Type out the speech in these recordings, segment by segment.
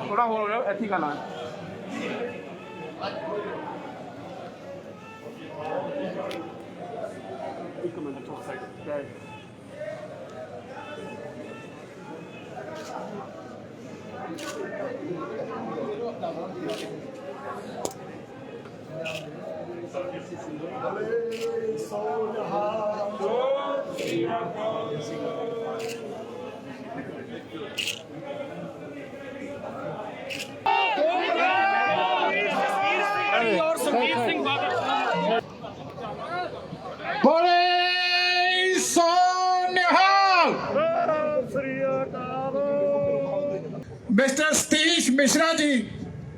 थोड़ा हो ऐसी गाना एक मिनट थोड़ा साइड और सुखबीर सिंह बादल बोले सो निहाल। मिस्टर सतीश मिश्रा जी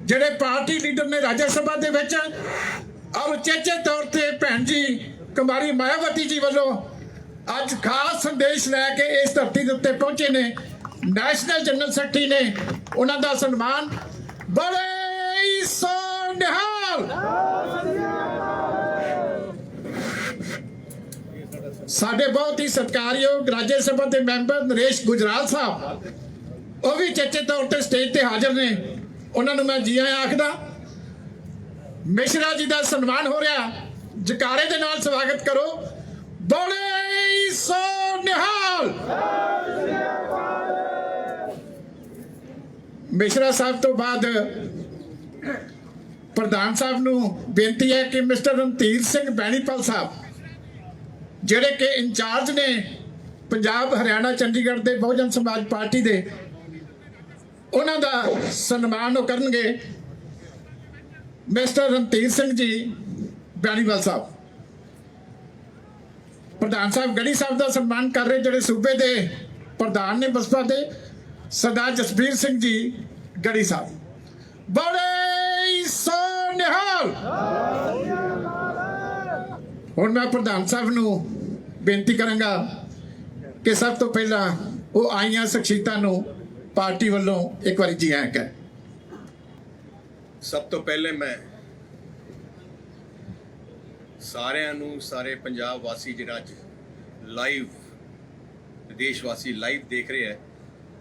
ਜਿਹੜੇ पार्टी लीडर ने राज्य सभा ਦੇ ਵਿੱਚ ਔਰ ਉਚੇਚੇ ਤੌਰ ਤੇ ਭੈਣ ਜੀ ਕੁਮਾਰੀ ਮਾਇਆਵਤੀ ਜੀ ਵੱਲੋਂ ਅੱਜ ਖਾਸ ਸੰਦੇਸ਼ ਲੈ ਕੇ ਇਸ ਧਰਤੀ ਦੇ ਉੱਤੇ ਪਹੁੰਚੇ ਨੇ। ਨੈਸ਼ਨਲ ਜਨਰਲ ਸੈਕਟਰੀ ਨੇ ਉਹਨਾਂ ਦਾ ਸਨਮਾਨ। ਬੜੇ ਸੋ ਨਿਹਾਲ। ਸਾਡੇ ਬਹੁਤ ਹੀ ਸਤਿਕਾਰਯੋਗ ਰਾਜ ਸਭਾ ਦੇ ਮੈਂਬਰ ਨਰੇਸ਼ ਗੁਜਰਾਲ ਸਾਹਿਬ ਉਹ ਵੀ ਚੇਚੇ ਤੌਰ ਤੇ ਸਟੇਜ ਤੇ ਹਾਜ਼ਰ ਨੇ। ਉਹਨਾਂ ਨੂੰ ਮੈਂ ਜੀ ਆਇਆਂ ਆਖਦਾ। ਮਿਸ਼ਰਾ ਜੀ ਦਾ ਸਨਮਾਨ ਹੋ ਰਿਹਾ, ਜਕਾਰੇ ਦੇ ਨਾਲ ਸਵਾਗਤ ਕਰੋ। ਬੋਲੇ ਸੋ ਨਿਹਾਲ। ਮਿਸ਼ਰਾ ਸਾਹਿਬ ਤੋਂ ਬਾਅਦ ਪ੍ਰਧਾਨ ਸਾਹਿਬ ਨੂੰ ਬੇਨਤੀ ਹੈ ਕਿ ਮਿਸਟਰ ਰਣਧੀਰ ਸਿੰਘ ਬੈਣੀਪਾਲ ਸਾਹਿਬ ਜਿਹੜੇ ਕਿ ਇੰਚਾਰਜ ਨੇ ਪੰਜਾਬ ਹਰਿਆਣਾ ਚੰਡੀਗੜ੍ਹ ਦੇ ਬਹੁਜਨ ਸਮਾਜ ਪਾਰਟੀ ਦੇ, ਉਹਨਾਂ ਦਾ ਸਨਮਾਨ ਉਹ ਕਰਨਗੇ। ਮਿਸਟਰ ਰਣਧੀਰ ਸਿੰਘ ਜੀ ਬੈਣੀਵਾਲ ਸਾਹਿਬ। ਪ੍ਰਧਾਨ ਸਾਹਿਬ ਗੜੀ ਸਾਹਿਬ ਦਾ ਸਨਮਾਨ ਕਰ ਰਹੇ ਜਿਹੜੇ ਸੂਬੇ ਦੇ ਪ੍ਰਧਾਨ ਨੇ ਬਸਪਾ ਦੇ, ਸਰਦਾਰ ਜਸਬੀਰ ਸਿੰਘ ਜੀ ਗੜੀ ਸਾਹਿਬ। ਬੜੇ ਸੋ ਨਿਹਾਲ। ਹੁਣ ਮੈਂ ਪ੍ਰਧਾਨ ਸਾਹਿਬ ਨੂੰ ਬੇਨਤੀ ਕਰਾਂਗਾ ਕਿ ਸਭ ਤੋਂ ਪਹਿਲਾਂ ਉਹ ਆਈਆਂ ਸ਼ਖਸੀਅਤਾਂ ਨੂੰ ਪਾਰਟੀ ਵੱਲੋਂ ਇੱਕ ਵਾਰੀ ਜੀ ਆਇਆਂ ਕਹਿ। ਸਭ ਤੋਂ ਪਹਿਲੇ ਮੈਂ ਸਾਰਿਆਂ ਨੂੰ, ਸਾਰੇ ਪੰਜਾਬ ਵਾਸੀ ਜਿਹੜਾ ਅੱਜ ਲਾਈਵ, ਦੇਸ਼ ਵਾਸੀ ਲਾਈਵ ਦੇਖ ਰਹੇ ਹੈ,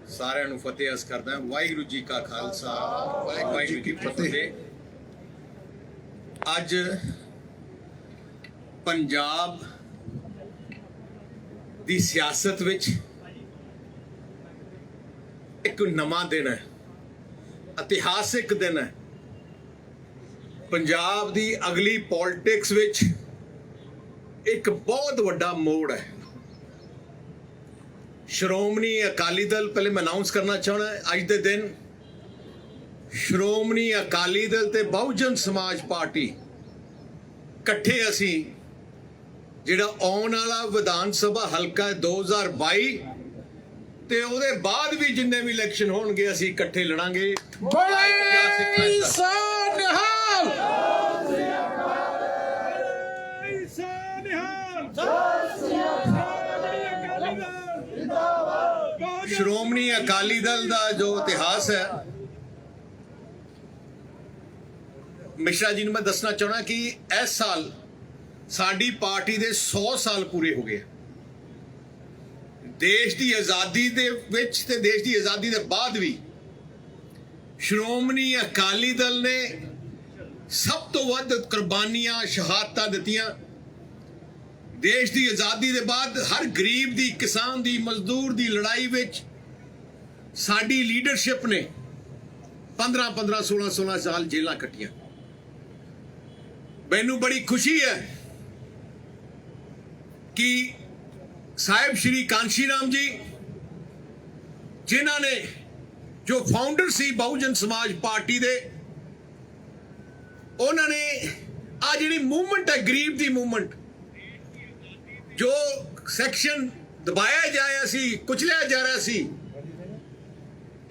ਸਾਰਿਆਂ ਨੂੰ ਫਤਿਹ ਅਰਜ਼ ਕਰਦਾ ਹਾਂ। ਵਾਹਿਗੁਰੂ ਜੀ ਕਾ ਖਾਲਸਾ, ਵਾਹਿਗੁਰੂ ਜੀ ਕੀ ਫਤਿਹ। ਅੱਜ ਪੰਜਾਬ ਦੀ ਸਿਆਸਤ ਵਿੱਚ ਇੱਕ ਨਵਾਂ ਦਿਨ ਹੈ, ਇਤਿਹਾਸਿਕ ਦਿਨ ਹੈ। ਪੰਜਾਬ ਦੀ ਅਗਲੀ ਪੋਲਿਟਿਕਸ ਵਿੱਚ ਇੱਕ ਬਹੁਤ ਵੱਡਾ ਮੋੜ ਹੈ। ਸ਼੍ਰੋਮਣੀ ਅਕਾਲੀ ਦਲ, ਪਹਿਲੇ ਮੈਂ ਅਨਾਉਂਸ ਕਰਨਾ ਚਾਹੁੰਦਾ ਅੱਜ ਦੇ ਦਿਨ ਸ਼੍ਰੋਮਣੀ ਅਕਾਲੀ ਦਲ ਤੇ ਬਹੁਜਨ ਸਮਾਜ ਪਾਰਟੀ ਇਕੱਠੇ ਅਸੀਂ ਜਿਹੜਾ ਆਉਣ ਵਾਲਾ ਵਿਧਾਨ ਸਭਾ ਹਲਕਾ 2022 ਤੇ ਉਹਦੇ ਬਾਅਦ ਵੀ ਜਿੰਨੇ ਵੀ ਇਲੈਕਸ਼ਨ ਹੋਣਗੇ ਅਸੀਂ ਇਕੱਠੇ ਲੜਾਂਗੇ। ਬੜੇ ਸੋ ਨਿਹਾਲ। ਸ਼੍ਰੋਮਣੀ ਅਕਾਲੀ ਦਲ ਦਾ ਜੋ ਇਤਿਹਾਸ ਹੈ, ਮਿਸ਼ਰਾ ਜੀ ਨੂੰ ਮੈਂ ਦੱਸਣਾ ਚਾਹਣਾ ਕਿ ਇਸ ਸਾਲ ਸਾਡੀ ਪਾਰਟੀ ਦੇ 100 ਸਾਲ ਪੂਰੇ ਹੋ ਗਏ। ਦੇਸ਼ ਦੀ ਆਜ਼ਾਦੀ ਦੇ ਵਿੱਚ ਤੇ ਦੇਸ਼ ਦੀ ਆਜ਼ਾਦੀ ਦੇ ਬਾਅਦ ਵੀ ਸ਼੍ਰੋਮਣੀ ਅਕਾਲੀ ਦਲ ਨੇ ਸਭ ਤੋਂ ਵੱਧ ਕੁਰਬਾਨੀਆਂ, ਸ਼ਹਾਦਤਾਂ ਦਿੱਤੀਆਂ। ਦੇਸ਼ ਦੀ ਆਜ਼ਾਦੀ ਦੇ ਬਾਅਦ ਹਰ ਗਰੀਬ ਦੀ, ਕਿਸਾਨ ਦੀ, ਮਜ਼ਦੂਰ ਦੀ ਲੜਾਈ ਵਿੱਚ ਸਾਡੀ ਲੀਡਰਸ਼ਿਪ ਨੇ 15-15, 16-16 ਸਾਲ ਜੇਲਾਂ ਕੱਟੀਆਂ। ਮੈਨੂੰ ਬੜੀ ਖੁਸ਼ੀ ਹੈ ਕਿ ਸਾਹਿਬ ਸ਼੍ਰੀ ਕਾਂਸ਼ੀ ਰਾਮ ਜੀ, ਜਿਨ੍ਹਾਂ ਨੇ ਜੋ ਫਾਊਂਡਰ ਸੀ ਬਹੁਜਨ ਸਮਾਜ ਪਾਰਟੀ ਦੇ, ਉਹਨਾਂ ਨੇ ਆ ਜਿਹੜੀ ਮੂਵਮੈਂਟ ਹੈ, ਗਰੀਬ ਦੀ ਮੂਵਮੈਂਟ, ਜੋ ਸੈਕਸ਼ਨ ਦਬਾਇਆ ਜਾ ਰਿਹਾ ਸੀ, ਕੁਚਲਿਆ ਜਾ ਰਿਹਾ ਸੀ,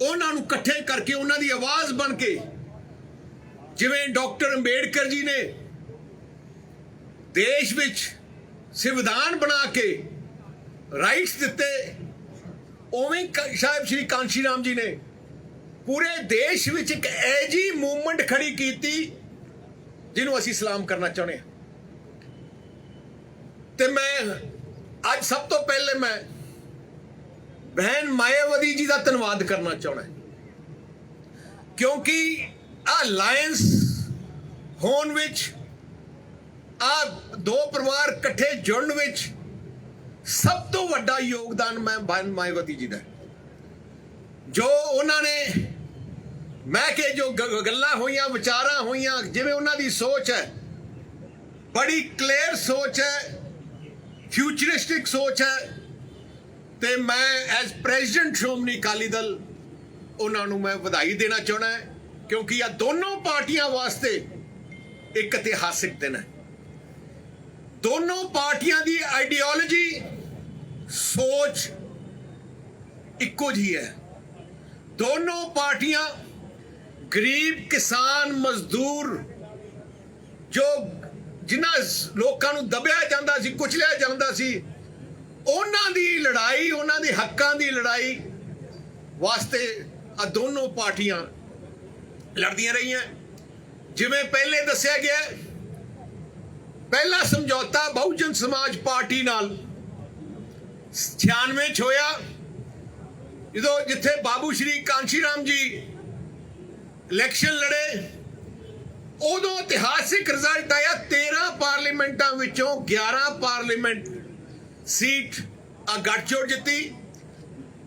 ਉਹਨਾਂ ਨੂੰ ਇਕੱਠੇ ਕਰਕੇ ਉਹਨਾਂ ਦੀ ਆਵਾਜ਼ ਬਣ ਕੇ, ਜਿਵੇਂ ਡਾਕਟਰ ਅੰਬੇਡਕਰ ਜੀ ਨੇ ਦੇਸ਼ ਵਿੱਚ ਸੰਵਿਧਾਨ ਬਣਾ ਕੇ ਰਾਈਟਸ ਦਿੱਤੇ, ਉਵੇਂ ਸਾਹਿਬ ਸ਼੍ਰੀ ਕਾਂਸ਼ੀ ਰਾਮ ਜੀ ਨੇ ਪੂਰੇ ਦੇਸ਼ ਵਿੱਚ ਇੱਕ ਐਜੀ ਮੂਵਮੈਂਟ ਖੜੀ ਕੀਤੀ ਜਿਹਨੂੰ ਅਸੀਂ ਸਲਾਮ ਕਰਨਾ ਚਾਹੁੰਦੇ ਹਾਂ। ਤੇ ਮੈਂ ਅੱਜ ਸਭ ਤੋਂ ਪਹਿਲੇ ਮੈਂ ਬਹਿਨ ਮਾਇਆਵਤੀ ਜੀ ਦਾ ਧੰਨਵਾਦ ਕਰਨਾ ਚਾਹੁੰਦਾ, ਕਿਉਂਕਿ ਆ ਅਲਾਇੰਸ ਹੋਣ ਵਿੱਚ, ਆ ਦੋ ਪਰਿਵਾਰ ਇਕੱਠੇ ਜੁੜਨ ਵਿੱਚ ਸਭ ਤੋਂ ਵੱਡਾ ਯੋਗਦਾਨ ਮੈਂ ਬਹਿਨ ਮਾਇਆਵਤੀ ਜੀ ਦਾ, ਜੋ ਉਹਨਾਂ ਨੇ ਮੈਂ ਕਿ ਜੋ ਗੱਲਾਂ ਹੋਈਆਂ, ਵਿਚਾਰਾਂ ਹੋਈਆਂ, ਜਿਵੇਂ ਉਹਨਾਂ ਦੀ ਸੋਚ ਹੈ, ਬੜੀ ਕਲੀਅਰ ਸੋਚ ਹੈ, ਫਿਊਚਰਿਸਟਿਕ ਸੋਚ ਹੈ, ਤੇ ਮੈਂ ਐਜ਼ ਪ੍ਰੈਜ਼ੀਡੈਂਟ ਸ਼੍ਰੋਮਣੀ ਅਕਾਲੀ ਦਲ ਉਹਨਾਂ ਨੂੰ ਮੈਂ ਵਧਾਈ ਦੇਣਾ ਚਾਹੁੰਦਾ, ਕਿਉਂਕਿ ਇਹ ਦੋਨੋਂ ਪਾਰਟੀਆਂ ਵਾਸਤੇ ਇੱਕ ਇਤਿਹਾਸਿਕ ਦਿਨ ਹੈ। ਦੋਨੋਂ ਪਾਰਟੀਆਂ ਦੀ ਆਈਡੀਓਲੋਜੀ, ਸੋਚ ਇੱਕੋ ਜਿਹੀ ਹੈ। ਦੋਨੋਂ ਪਾਰਟੀਆਂ ਗਰੀਬ, ਕਿਸਾਨ, ਮਜ਼ਦੂਰ, ਜੋ ਜਿਨ੍ਹਾਂ ਲੋਕਾਂ ਨੂੰ ਦਬਿਆ ਜਾਂਦਾ ਸੀ, ਕੁਚਲਿਆ ਜਾਂਦਾ ਸੀ, ਉਹਨਾਂ ਦੀ ਲੜਾਈ, ਉਹਨਾਂ ਦੇ ਹੱਕਾਂ ਦੀ ਲੜਾਈ ਵਾਸਤੇ ਆ ਦੋਨੋਂ ਪਾਰਟੀਆਂ ਲੜਦੀਆਂ ਰਹੀਆਂ। ਜਿਵੇਂ ਪਹਿਲੇ ਦੱਸਿਆ ਗਿਆ, ਪਹਿਲਾ ਸਮਝੌਤਾ ਬਹੁਜਨ ਸਮਾਜ ਪਾਰਟੀ ਨਾਲ 96 ਚ ਹੋਇਆ, ਜਦੋਂ ਜਿੱਥੇ ਬਾਬੂ ਸ਼੍ਰੀ ਕਾਂਸ਼ੀ ਰਾਮ ਜੀ ਇਲੈਕਸ਼ਨ ਲੜੇ, ਉਦੋਂ ਇਤਿਹਾਸਿਕ ਰਿਜ਼ਲਟ ਆਇਆ। 13 ਪਾਰਲੀਮੈਂਟਾਂ ਵਿੱਚੋਂ 11 ਪਾਰਲੀਮੈਂਟ ਸੀਟ ਆ ਗੱਠਜੋੜ ਜਿੱਤੀ।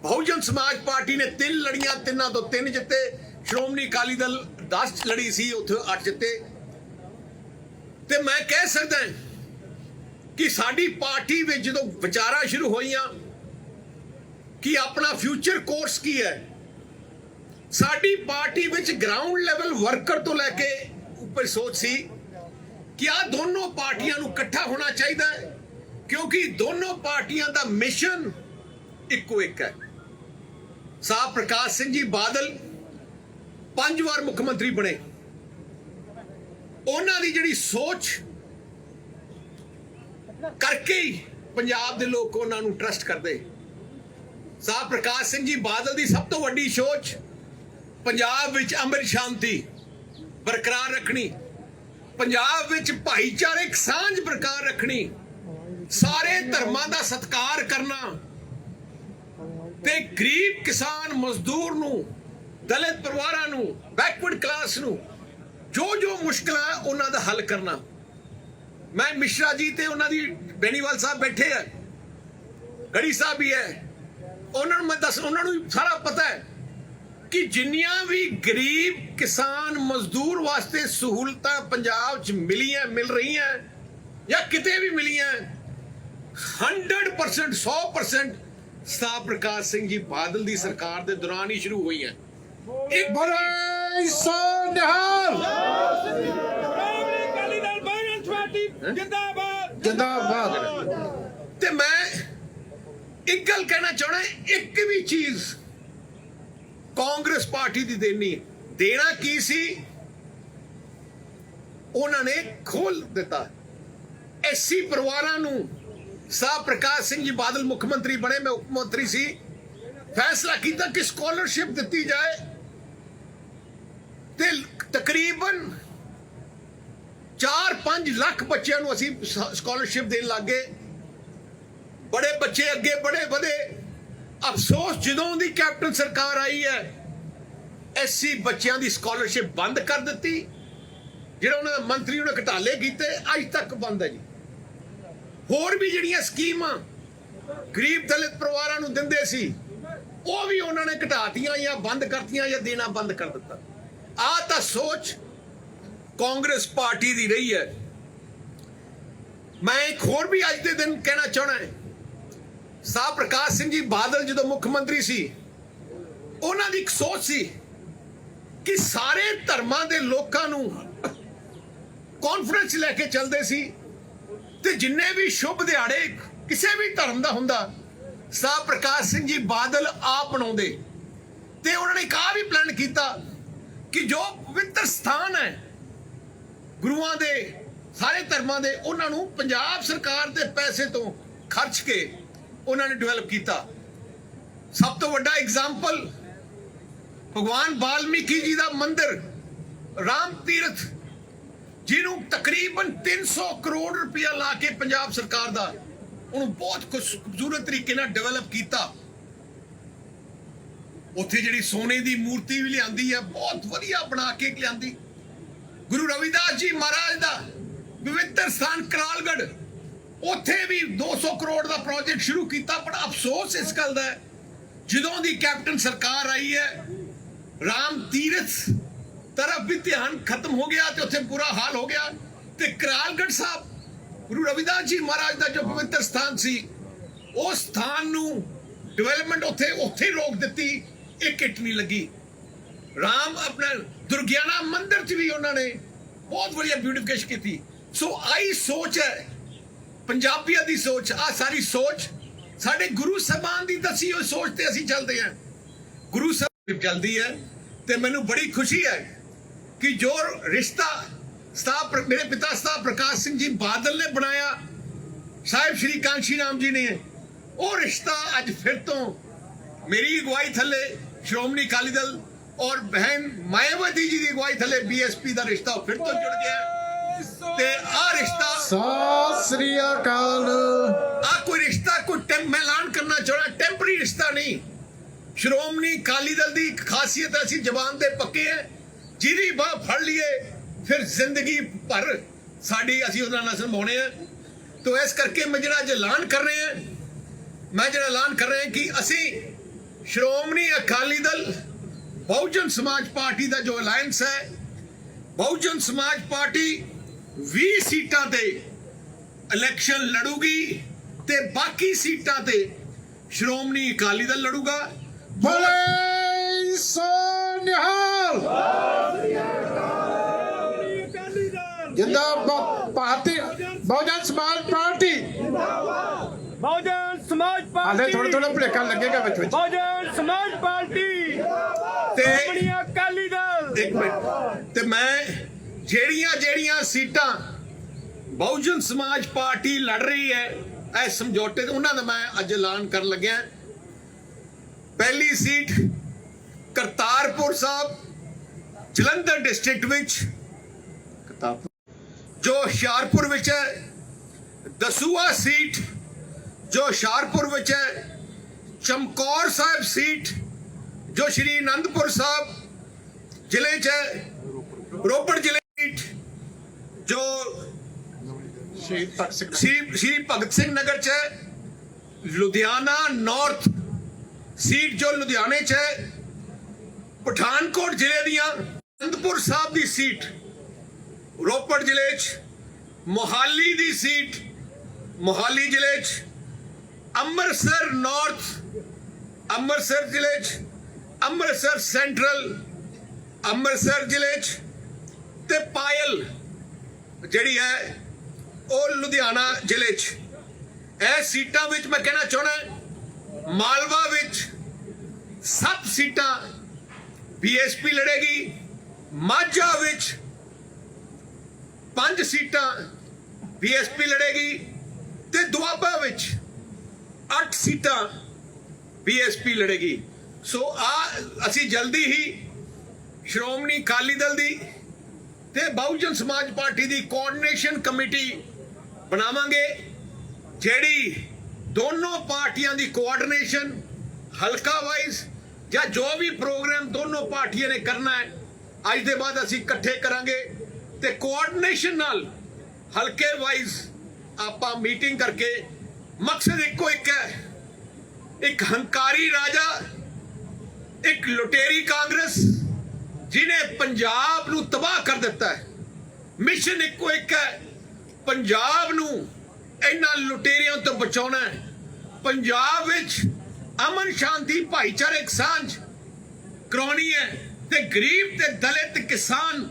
ਬਹੁਜਨ ਸਮਾਜ ਪਾਰਟੀ ਨੇ 3 ਲੜੀਆਂ, 3 ਤੋਂ 3 ਜਿੱਤੇ। ਸ਼੍ਰੋਮਣੀ ਅਕਾਲੀ ਦਲ 10 ਲੜੀ ਸੀ, ਉੱਥੇ 8 ਜਿੱਤੇ। ਤੇ ਮੈਂ ਕਹਿ ਸਕਦਾ ਕਿ ਸਾਡੀ ਪਾਰਟੀ ਵਿੱਚ ਜਦੋਂ ਵਿਚਾਰਾਂ ਸ਼ੁਰੂ ਹੋਈਆਂ ਕਿ ਆਪਣਾ ਫਿਊਚਰ ਕੋਰਸ ਕੀ ਹੈ, ਸਾਡੀ ਪਾਰਟੀ ਵਿੱਚ ਗਰਾਊਂਡ ਲੈਵਲ ਵਰਕਰ ਤੋਂ ਲੈ ਕੇ ਉੱਪਰ ਸੋਚ ਸੀ ਕਿ ਆ ਦੋਨੋਂ ਪਾਰਟੀਆਂ ਨੂੰ ਇਕੱਠਾ ਹੋਣਾ ਚਾਹੀਦਾ ਹੈ, ਕਿਉਂਕਿ ਦੋਨੋਂ ਪਾਰਟੀਆਂ ਦਾ ਮਿਸ਼ਨ ਇੱਕੋ ਇੱਕ ਹੈ। ਸਾਹ ਪ੍ਰਕਾਸ਼ ਸਿੰਘ ਜੀ ਬਾਦਲ 5 ਵਾਰ ਮੁੱਖ ਮੰਤਰੀ ਬਣੇ, ਉਹਨਾਂ ਦੀ ਜਿਹੜੀ ਸੋਚ ਕਰਕੇ ਹੀ ਪੰਜਾਬ ਦੇ ਲੋਕ ਉਹਨਾਂ ਨੂੰ ਟਰਸਟ ਕਰਦੇ। ਸਾਹ ਪ੍ਰਕਾਸ਼ ਸਿੰਘ ਜੀ ਬਾਦਲ ਦੀ ਸਭ ਤੋਂ ਵੱਡੀ ਸੋਚ ਪੰਜਾਬ ਵਿੱਚ ਅਮਨ ਸ਼ਾਂਤੀ ਬਰਕਰਾਰ ਰੱਖਣੀ, ਪੰਜਾਬ ਵਿੱਚ ਭਾਈਚਾਰਕ ਸਾਂਝ ਬਰਕਰਾਰ ਰੱਖਣੀ, ਸਾਰੇ ਧਰਮਾਂ ਦਾ ਸਤਿਕਾਰ ਕਰਨਾ, ਤੇ ਗਰੀਬ, ਕਿਸਾਨ, ਮਜ਼ਦੂਰ ਨੂੰ, ਦਲਿਤ ਪਰਿਵਾਰਾਂ ਨੂੰ, ਬੈਕਵਰਡ ਕਲਾਸ ਨੂੰ ਜੋ ਮੁਸ਼ਕਲਾਂ ਉਹਨਾਂ ਦਾ ਹੱਲ ਕਰਨਾ। ਮੈਂ ਮਿਸ਼ਰਾ ਜੀ ਤੇ ਉਹਨਾਂ ਦੀ ਬੈਨੀਵਾਲ ਸਾਹਿਬ ਬੈਠੇ ਆ, ਗੜੀ ਸਾਹਿਬ ਵੀ ਹੈ, ਉਹਨਾਂ ਨੂੰ ਮੈਂ ਉਹਨਾਂ ਨੂੰ ਸਾਰਾ ਪਤਾ ਹੈ ਕਿ ਜਿੰਨੀਆਂ ਵੀ ਗਰੀਬ, ਕਿਸਾਨ, ਮਜ਼ਦੂਰ ਵਾਸਤੇ ਸਹੂਲਤਾਂ ਪੰਜਾਬ 'ਚ ਮਿਲ ਰਹੀਆਂ ਜਾਂ ਕਿਤੇ ਵੀ ਮਿਲੀਆਂ, 100% 100% ਸਾਹ ਪ੍ਰਕਾਸ਼ ਸਿੰਘ ਜੀ ਬਾਦਲ ਦੀ ਸਰਕਾਰ ਦੇ ਦੌਰਾਨ ਹੀ ਸ਼ੁਰੂ ਹੋਈਆਂ। ਇੱਕ ਬੜੇ ਸੋਨਿਹਾਲ ਜਿੰਦਾਬਾਦ ਜਿੰਦਾਬਾਦ। ਤੇ ਮੈਂ ਇੱਕ ਗੱਲ ਕਹਿਣਾ ਚਾਹਣਾ, ਇੱਕ ਵੀ ਚੀਜ਼ ਕਾਂਗਰਸ ਪਾਰਟੀ ਦੀ ਦੇਣਾ ਕੀ ਸੀ, ਉਹਨਾਂ ਨੇ ਖੋਲ ਦਿੱਤਾ। ਐਸਸੀ ਪਰਿਵਾਰਾਂ ਨੂੰ, ਸਾਹ ਪ੍ਰਕਾਸ਼ ਸਿੰਘ ਜੀ ਬਾਦਲ ਮੁੱਖ ਮੰਤਰੀ ਬਣੇ, ਮੈਂ ਉਪ ਮੰਤਰੀ ਸੀ, ਫੈਸਲਾ ਕੀਤਾ ਕਿ ਸਕਾਲਰਸ਼ਿਪ ਦਿੱਤੀ ਜਾਏ, ਤੇ ਤਕਰੀਬਨ 4-5 ਲੱਖ ਬੱਚਿਆਂ ਨੂੰ ਅਸੀਂ ਸਕਾਲਰਸ਼ਿਪ ਦੇਣ ਲੱਗੇ। ਬੜੇ ਬੱਚੇ ਅੱਗੇ ਵਧੇ। ਅਫਸੋਸ ਜਦੋਂ ਦੀ ਕੈਪਟਨ ਸਰਕਾਰ ਆਈ ਹੈ, ਐਸਸੀ ਬੱਚਿਆਂ ਦੀ ਸਕਾਲਰਸ਼ਿਪ ਬੰਦ ਕਰ ਦਿੱਤੀ। ਜਿਹੜਾ ਉਹਨਾਂ ਦਾ ਮੰਤਰੀ ਉਹਨੇ ਘਟਾਲੇ ਕੀਤੇ, ਅੱਜ ਤੱਕ ਬੰਦ ਹੈ ਜੀ। ਹੋਰ ਵੀ ਜਿਹੜੀਆਂ ਸਕੀਮਾਂ ਗਰੀਬ ਦਲਿਤ ਪਰਿਵਾਰਾਂ ਨੂੰ ਦਿੰਦੇ ਸੀ, ਉਹ ਵੀ ਉਹਨਾਂ ਨੇ ਘਟਾਤੀਆਂ ਜਾਂ ਬੰਦ ਕਰਤੀਆਂ ਜਾਂ ਦੇਣਾ ਬੰਦ ਕਰ ਦਿੱਤਾ। ਆ ਤਾਂ ਸੋਚ ਕਾਂਗਰਸ ਪਾਰਟੀ ਦੀ ਰਹੀ ਹੈ। ਮੈਂ ਇੱਕ ਹੋਰ ਵੀ ਅੱਜ ਦੇ ਦਿਨ ਕਹਿਣਾ ਚਾਹਣਾ ਹੈ, ਸਾਹ ਪ੍ਰਕਾਸ਼ ਸਿੰਘ ਜੀ ਬਾਦਲ ਜਦੋਂ ਮੁੱਖ ਮੰਤਰੀ ਸੀ, ਉਹਨਾਂ ਦੀ ਇੱਕ ਸੋਚ ਸੀ ਕਿ ਸਾਰੇ ਧਰਮਾਂ ਦੇ ਲੋਕਾਂ ਨੂੰ ਕੌਨਫਰੰਸ ਲੈ ਕੇ ਚੱਲਦੇ ਸੀ, ਤੇ ਜਿੰਨੇ ਵੀ ਸ਼ੁਭ ਦਿਹਾੜੇ ਕਿਸੇ ਵੀ ਧਰਮ ਦਾ ਹੁੰਦਾ, ਸਾਹ ਪ੍ਰਕਾਸ਼ ਸਿੰਘ ਜੀ ਬਾਦਲ ਆਪ ਬਣਾਉਂਦੇ। ਤੇ ਉਹਨਾਂ ਨੇ ਕਾ ਵੀ ਪਲਾਨ ਕੀਤਾ ਕਿ ਜੋ ਪਵਿੱਤਰ ਸਥਾਨ ਹੈ ਗੁਰੂਆਂ ਦੇ, ਸਾਰੇ ਧਰਮਾਂ ਦੇ, ਉਹਨਾਂ ਨੂੰ ਪੰਜਾਬ ਸਰਕਾਰ ਦੇ ਪੈਸੇ ਤੋਂ ਖਰਚ ਕੇ ਉਹਨਾਂ ਨੇ ਡਿਵੈਲਪ ਕੀਤਾ। ਸਭ ਤੋਂ ਵੱਡਾ ਐਗਜ਼ਾਮਪਲ ਭਗਵਾਨ ਵਾਲਮੀਕੀ ਜੀ ਦਾ ਮੰਦਿਰ ਰਾਮ ਤੀਰਥ, ਜਿਹਨੂੰ ਤਕਰੀਬਨ 300 ਕਰੋੜ ਰੁਪਇਆ ਲਾ ਕੇ ਪੰਜਾਬ ਸਰਕਾਰ ਦਾ ਉਹਨੂੰ ਬਹੁਤ ਖੂਬਸੂਰਤ ਤਰੀਕੇ ਨਾਲ ਡਿਵੈਲਪ ਕੀਤਾ। ਉੱਥੇ ਜਿਹੜੀ ਸੋਨੇ ਦੀ ਮੂਰਤੀ ਵੀ ਲਿਆਂਦੀ ਹੈ, ਬਹੁਤ ਵਧੀਆ ਬਣਾ ਕੇ ਲਿਆਂਦੀ। ਗੁਰੂ ਰਵਿਦਾਸ ਜੀ ਮਹਾਰਾਜ ਦਾ ਪਵਿੱਤਰ ਸਥਾਨ ਕਰਾਲਗੜ੍ਹ, ਉੱਥੇ ਵੀ 200 ਕਰੋੜ ਦਾ ਪ੍ਰੋਜੈਕਟ ਸ਼ੁਰੂ ਕੀਤਾ। ਬੜਾ ਅਫਸੋਸ ਇਸ ਗੱਲ ਦਾ ਹੈ, ਜਦੋਂ ਦੀ ਕੈਪਟਨ ਸਰਕਾਰ ਆਈ ਹੈ, ਰਾਮ ਤੀਰਥ ਤਰਫ ਵੀ ਧਿਆਨ ਖਤਮ ਹੋ ਗਿਆ ਤੇ ਉੱਥੇ ਬੁਰਾ ਹਾਲ ਹੋ ਗਿਆ। ਤੇ ਕਰਾਲਗੜ੍ਹ ਸਾਹਿਬ ਗੁਰੂ ਰਵਿਦਾਸ ਜੀ ਮਹਾਰਾਜ ਦਾ ਜੋ ਪਵਿੱਤਰ ਸਥਾਨ ਸੀ, ਉਸ ਸਥਾਨ ਨੂੰ ਡਿਵੈਲਪਮੈਂਟ ਉੱਥੇ ਰੋਕ ਦਿੱਤੀ, ਇੱਕ ਇੱਟ ਨਹੀਂ ਲੱਗੀ। ਰਾਮ ਆਪਣਾ ਦੁਰਗਿਆਨਾ ਮੰਦਿਰ 'ਚ ਵੀ ਉਹਨਾਂ ਨੇ ਬਹੁਤ ਵਧੀਆ ਬਿਊਟੀਫਿਕੇਸ਼ਨ ਕੀਤੀ। ਸੋ ਆਈ ਸੋਚ ਹੈ ਪੰਜਾਬੀਆਂ ਦੀ ਸੋਚ, ਆ ਸਾਰੀ ਸੋਚ ਸਾਡੇ ਗੁਰੂ ਸਾਹਿਬਾਨ ਦੀ ਦੱਸੀ ਹੋਈ ਸੋਚ ਤੇ ਅਸੀਂ ਚੱਲਦੇ ਹਾਂ। ਗੁਰੂ ਸਾਹਿਬ ਚੱਲਦੀ ਹੈ ਤੇ ਮੈਨੂੰ ਬੜੀ ਖੁਸ਼ੀ ਹੈ ਕਿ ਜੋ ਰਿਸ਼ਤਾ ਮੇਰੇ ਪਿਤਾ ਸਾਹਿਬ ਪ੍ਰਕਾਸ਼ ਸਿੰਘ ਜੀ ਬਾਦਲ ਨੇ ਬਣਾਇਆ, ਸਾਹਿਬ ਸ਼੍ਰੀ ਕਾਂਸ਼ੀ ਰਾਮ ਜੀ ਨੇ, ਉਹ ਰਿਸ਼ਤਾ ਅੱਜ ਫਿਰ ਤੋਂ ਮੇਰੀ ਅਗਵਾਈ ਥੱਲੇ ਸ਼੍ਰੋਮਣੀ ਅਕਾਲੀ ਦਲ ਔਰ ਬਹਿਨ ਮਾਇਆਵਤੀ ਜੀ ਦੀ ਅਗਵਾਈ ਥੱਲੇ BSP ਦਾ ਰਿਸ਼ਤਾ ਫਿਰ ਤੋਂ ਜੁੜ ਗਿਆ। ਤੇ ਆ ਰਿਸ਼ਤਾ ਸਤਿ ਸ੍ਰੀ ਅਕਾਲ। ਆ ਕੋਈ ਰਿਸ਼ਤਾ ਮੈਂ ਐਲਾਨ ਕਰਨਾ ਚਾਹੁੰਦਾ, ਟੈਂਪਰਰੀ ਰਿਸ਼ਤਾ ਨਹੀਂ। ਸ਼੍ਰੋਮਣੀ ਅਕਾਲੀ ਦਲ ਦੀ ਖਾਸੀਅਤ, ਅਸੀਂ ਜ਼ਬਾਨ ਦੇ ਪੱਕੇ ਹੈ, ਜਿਹਦੀ ਬਾਹ ਫੜ ਲਈਏ ਫਿਰ ਜ਼ਿੰਦਗੀ ਭਰ ਸਾਡੀ ਅਸੀਂ ਉਹਦਾ ਨਸਲ ਨਿਭਾਉਣੇ ਆ। ਤੋ ਇਸ ਕਰਕੇ ਮੈਂ ਜਿਹੜਾ ਐਲਾਨ ਕਰ ਰਹੇ ਹਾਂ ਕਿ ਅਸੀਂ ਸ਼੍ਰੋਮਣੀ ਅਕਾਲੀ ਦਲ ਬਹੁਜਨ ਸਮਾਜ ਪਾਰਟੀ ਦਾ ਜੋ ਅਲਾਇੰਸ ਹੈ, ਬਹੁਜਨ ਸਮਾਜ ਪਾਰਟੀ 20 ਸੀਟਾਂ ਤੇ ਇਲੈਕਸ਼ਨ ਲੜੂਗੀ ਤੇ ਬਾਕੀ ਸੀਟਾਂ ਤੇ ਸ਼੍ਰੋਮਣੀ ਅਕਾਲੀ ਦਲ ਲੜੂਗਾ। ਬੋਲੇ ਸੋ ਨਿਹਾਲ। ਜਿੰਦਾਬਾਦ ਭਾਰਤੀ ਬਹੁਜਨ ਸਮਾਜ ਪਾਰਟੀ। ਬਹੁਜਨ ਸਮਾਜ ਪਾਰਟੀ। ਹਾਲੇ ਥੋੜਾ ਭੁਲੇਖਾ ਲੱਗੇਗਾ ਵਿੱਚ ਬਹੁਜਨ ਸਮਾਜ ਪਾਰਟੀ ਤੇ ਸ਼੍ਰੋਮਣੀ ਅਕਾਲੀ ਦਲ। ਇੱਕ ਮਿੰਟ, ਤੇ ਮੈਂ ਜਿਹੜੀਆਂ ਸੀਟਾਂ ਬਹੁਜਨ ਸਮਾਜ ਪਾਰਟੀ ਲੜ ਰਹੀ ਹੈ ਇਹ ਸਮਝੌਤੇ ਤੇ, ਉਹਨਾਂ ਦਾ ਮੈਂ ਅੱਜ ਐਲਾਨ ਕਰਨ ਲੱਗਿਆ। ਪਹਿਲੀ ਸੀਟ ਕਰਤਾਰਪੁਰ ਸਾਹਿਬ ਜਲੰਧਰ ਡਿਸਟ੍ਰਿਕਟ ਵਿੱਚ, ਜੋ ਹੁਸ਼ਿਆਰਪੁਰ ਵਿੱਚ ਹੈ। ਦਸੂਆ ਸੀਟ ਜੋ ਹੁਸ਼ਿਆਰਪੁਰ ਵਿੱਚ ਹੈ। ਚਮਕੌਰ ਸਾਹਿਬ ਸੀਟ ਜੋ ਸ਼੍ਰੀ ਅਨੰਦਪੁਰ ਸਾਹਿਬ ਜ਼ਿਲ੍ਹੇ 'ਚ ਹੈ। ਰੋਪੜ ਜ਼ਿਲ੍ਹੇ ਸੀਟ ਜੋ ਸ਼੍ਰੀ ਭਗਤ ਸਿੰਘ ਨਗਰ 'ਚ ਹੈ। ਲੁਧਿਆਣਾ ਨਾਰਥ ਸੀਟ ਜੋ ਲੁਧਿਆਣੇ 'ਚ ਹੈ। ਪਠਾਨਕੋਟ ਜ਼ਿਲ੍ਹੇ ਦੀਆਂ ਅਨੰਦਪੁਰ ਸਾਹਿਬ ਦੀ ਸੀਟ ਰੋਪੜ ਜ਼ਿਲ੍ਹੇ 'ਚ। ਮੋਹਾਲੀ ਦੀ ਸੀਟ ਮੋਹਾਲੀ ਜ਼ਿਲ੍ਹੇ 'ਚ। ਅੰਮ੍ਰਿਤਸਰ ਨਾਰਥ ਅੰਮ੍ਰਿਤਸਰ ਜ਼ਿਲ੍ਹੇ 'ਚ। ਅੰਮ੍ਰਿਤਸਰ ਸੈਂਟਰਲ ਅੰਮ੍ਰਿਤਸਰ ਜ਼ਿਲ੍ਹੇ 'ਚ। ਤੇ ਪਾਇਲ ਜਿਹੜੀ ਹੈ ਉਹ ਲੁਧਿਆਣਾ ਜ਼ਿਲ੍ਹੇ 'ਚ। ਇਹ ਸੀਟਾਂ ਵਿੱਚ ਮੈਂ ਕਹਿਣਾ ਚਾਹੁੰਦਾ, ਮਾਲਵਾ ਵਿੱਚ 7 ਸੀਟਾਂ BSP ਲੜੇਗੀ। ਮਾਝਾ ਵਿੱਚ 5 ਸੀਟਾਂ BSP ਲੜੇਗੀ ਤੇ ਦੁਆਬਾ ਵਿੱਚ 8 ਸੀਟਾਂ BSP ਲੜੇਗੀ। ਸੋ ਅਸੀਂ ਜਲਦੀ ਹੀ ਸ਼੍ਰੋਮਣੀ ਅਕਾਲੀ ਦਲ ਦੀ ਤੇ ਬਹੁਜਨ ਸਮਾਜ ਪਾਰਟੀ ਦੀ ਕੋਆਰਡੀਨੇਸ਼ਨ ਕਮੇਟੀ ਬਣਾਵਾਂਗੇ, ਜਿਹੜੀ ਦੋਨੋਂ ਪਾਰਟੀਆਂ ਦੀ ਕੋਆਰਡੀਨੇਸ਼ਨ ਹਲਕਾ ਵਾਈਜ਼ ਜਾਂ ਜੋ ਵੀ ਪ੍ਰੋਗਰਾਮ ਦੋਨੋਂ ਪਾਰਟੀਆਂ ਨੇ ਕਰਨਾ ਹੈ ਅੱਜ ਦੇ ਬਾਅਦ ਅਸੀਂ ਇਕੱਠੇ ਕਰਾਂਗੇ ਤੇ ਕੋਆਰਡੀਨੇਸ਼ਨ ਨਾਲ ਹਲਕੇ ਵਾਈਜ਼ ਆਪਾਂ ਮੀਟਿੰਗ ਕਰਕੇ ਮਕਸਦ ਇੱਕੋ ਇੱਕ ਹੈ, ਇੱਕ ਹੰਕਾਰੀ ਰਾਜਾ, ਇੱਕ ਲੁਟੇਰੀ ਕਾਂਗਰਸ ਜਿਹਨੇ ਪੰਜਾਬ ਨੂੰ ਤਬਾਹ ਕਰ ਦਿੱਤਾ ਹੈ। ਮਿਸ਼ਨ ਇੱਕੋ ਇੱਕ ਹੈ, ਪੰਜਾਬ ਨੂੰ ਇਹਨਾਂ ਲੁਟੇਰਿਆਂ ਤੋਂ ਬਚਾਉਣਾ ਹੈ। ਪੰਜਾਬ ਵਿੱਚ ਅਮਨ ਸ਼ਾਂਤੀ ਭਾਈਚਾਰਕ ਸਾਂਝ ਕਰਾਉਣੀ ਹੈ ਤੇ ਗਰੀਬ ਤੇ ਦਲਿਤ ਕਿਸਾਨ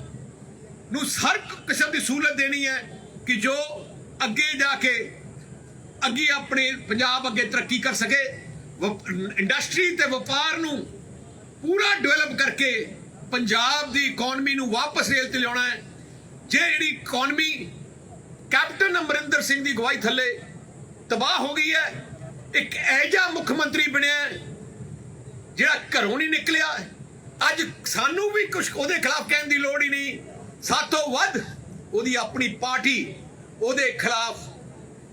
ਨੂੰ ਹਰ ਕਿਸਮ ਦੀ ਸਹੂਲਤ ਦੇਣੀ ਹੈ ਕਿ ਜੋ ਅੱਗੇ ਜਾ ਕੇ ਆਪਣੇ ਪੰਜਾਬ ਅੱਗੇ ਤਰੱਕੀ ਕਰ ਸਕੇ। ਇੰਡਸਟਰੀ ਤੇ ਵਪਾਰ ਨੂੰ ਪੂਰਾ ਡਿਵੈਲਪ ਕਰਕੇ ਪੰਜਾਬ ਦੀ ਇਕਨੋਮੀ ਨੂੰ ਵਾਪਸ ਰੇਲ ਤੇ ਲਿਆਉਣਾ ਹੈ। ਜਿਹੜੀ ਇਕਨੋਮੀ ਕੈਪਟਨ ਅਮਰਿੰਦਰ ਸਿੰਘ ਦੀ ਅਗਵਾਈ ਥੱਲੇ ਤਬਾਹ ਹੋ ਗਈ ਹੈ, ਇੱਕ ਐਜਾ ਮੁੱਖ ਮੰਤਰੀ ਬਣਿਆ ਜਿਹੜਾ ਘਰੋਂ ਨਹੀਂ ਨਿਕਲਿਆ। ਅੱਜ ਸਾਨੂੰ ਵੀ ਕੁਝ ਉਹਦੇ ਖਿਲਾਫ ਕਹਿਣ ਦੀ ਲੋੜ ਹੀ ਨਹੀਂ, ਸਾਤੋਂ ਵੱਧ ਉਹਦੀ ਆਪਣੀ ਪਾਰਟੀ ਉਹਦੇ ਖਿਲਾਫ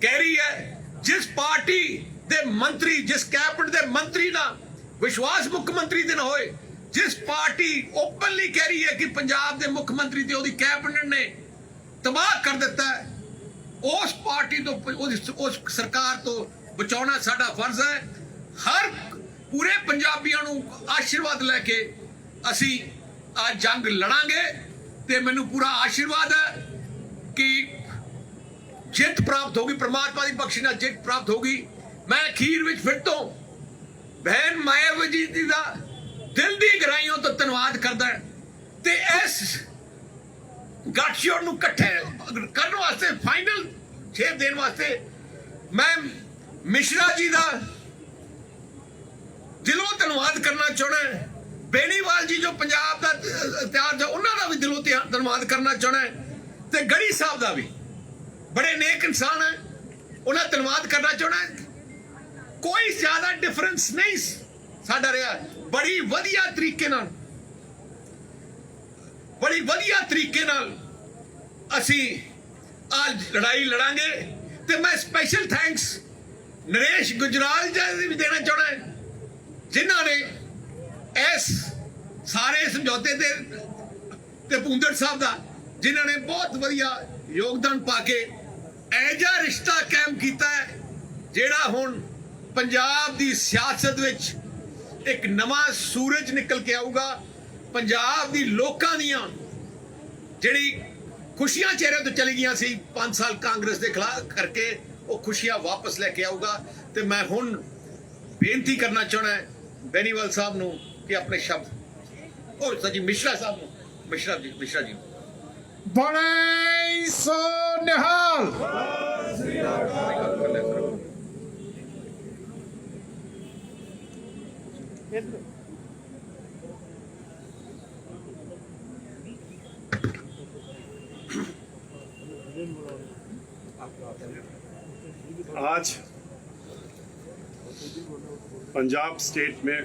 ਕਹਿ ਰਹੀ ਹੈ। ਜਿਸ ਪਾਰਟੀ ਦੇ ਮੰਤਰੀ, ਜਿਸ ਕੈਬਨਿਟ ਦੇ ਮੰਤਰੀ ਦਾ विश्वास मुख्यमंत्री दे ना होए। जिस पार्टी ओपनली कह रही है कि पंजाब के मुख्यमंत्री ते ओदी कैबिनेट ने तबाह कर दिता है, उस पार्टी तो उस सरकार तो बचाना साडा फर्ज है। हर पूरे पंजाबियों नूं आशीर्वाद लैके असी आज जंग लड़ांगे ते मैनू पूरा आशीर्वाद है कि जित प्राप्त होगी, परमात्मा की बख्शी नाल जित प्राप्त होगी। मैं अखीर विच फिर तो बहन मायावती जी का दिल की गहराइयों तो धन्यवाद करदा ते इस गठजोड़ नूं इकट्ठे करने वास्ते फाइनल शेप देने वास्ते मैं मिश्रा जी का दिलों धन्यवाद करना चाहना। बेनीवाल जी जो पंजाब का इतिहास है उन्होंने भी दिलों धन्यवाद करना चाहना ते गढ़ी साहब का भी बड़े नेक इंसान है, उन्हें धन्यवाद करना चाहना। कोई ज्यादा डिफरेंस नहीं साडा रहा, बड़ी वधिया तरीके नाल असी आज लड़ाई लड़ांगे ते मैं स्पेशल थैंक्स नरेश गुजराल जी भी देना चाहना जिन्हों ने इस सारे समझौते ते भूंदड़ साहब का जिन्होंने बहुत वधिया योगदान पाके ऐजा रिश्ता कायम किया है जेड़ा हुण पंजाब की सियासत विच एक नवा सूरज निकल के आऊगा। पंजाब की लोकां दियां जिहड़ी खुशियां चेहरे तो चली गई सी 5 साल कांग्रेस के खिलाफ करके, वो खुशियां वापस लेके आऊगा। तो मैं हुण बेनती करना चाहना है बेनीवाल साहब नूं कि अपने शब्द और सजी मिश्रा साहब नूं मिश्रा जी बड़े सो निहाल। आज पंजाब स्टेट में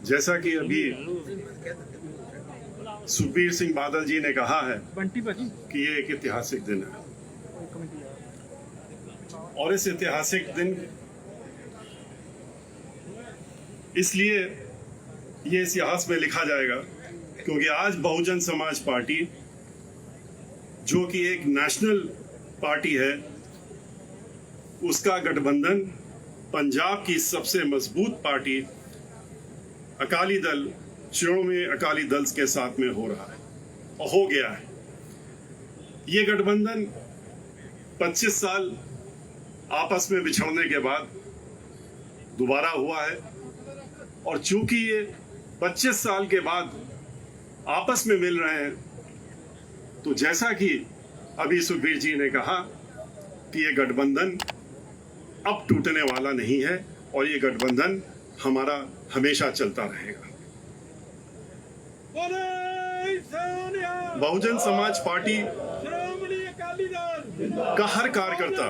जैसा कि अभी सुखबीर सिंह बादल जी ने कहा है कि ये एक ऐतिहासिक दिन है, और इस ऐतिहासिक दिन इसलिए ये इतिहास में लिखा जाएगा क्योंकि आज बहुजन समाज पार्टी जो कि एक नेशनल पार्टी है, उसका गठबंधन पंजाब की सबसे मजबूत पार्टी अकाली दल, श्रोमणी अकाली दल के साथ में हो रहा है और हो गया है। ये गठबंधन 25 साल आपस में बिछड़ने के बाद दोबारा हुआ है, और चूंकि ये 25 साल के बाद आपस में मिल रहे हैं, तो जैसा कि अभी सुखबीर जी ने कहा कि ये गठबंधन अब टूटने वाला नहीं है और ये गठबंधन हमारा हमेशा चलता रहेगा। बहुजन समाज पार्टी का हर कार्यकर्ता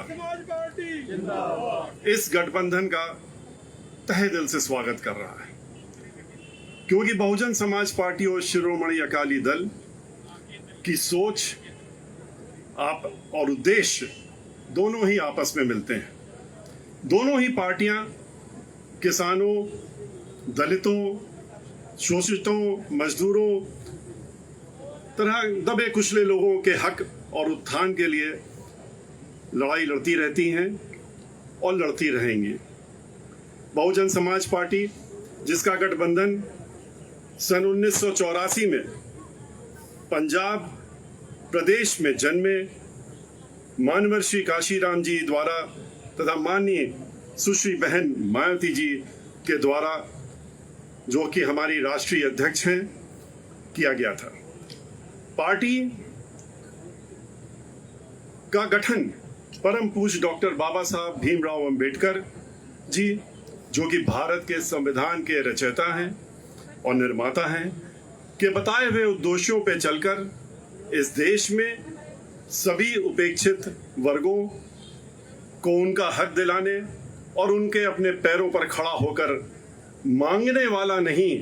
इस गठबंधन का तहे दिल से स्वागत कर रहा है, क्योंकि बहुजन समाज पार्टी और शिरोमणि अकाली दल की सोच आप और उद्देश्य दोनों ही आपस में मिलते हैं। दोनों ही पार्टियां किसानों, दलितों, शोषितों, मजदूरों तरह दबे कुचले लोगों के हक और उत्थान के लिए लड़ाई लड़ती रहती हैं और लड़ती रहेंगी। बहुजन समाज पार्टी जिसका गठबंधन सन 1984 में पंजाब प्रदेश में जन्मे मानवर श्री काशीराम जी द्वारा तथा माननीय सुश्री बहन मायावती जी के द्वारा, जो कि हमारी राष्ट्रीय अध्यक्ष हैं, किया गया था। पार्टी का गठन परम पूज्य डॉक्टर बाबा साहब भीमराव अंबेडकर जी, जो कि भारत के संविधान के रचयिता हैं और निर्माता हैं, के बताए हुए उद्देश्यों पर चलकर इस देश में सभी उपेक्षित वर्गों को उनका हक दिलाने और उनके अपने पैरों पर खड़ा होकर मांगने वाला नहीं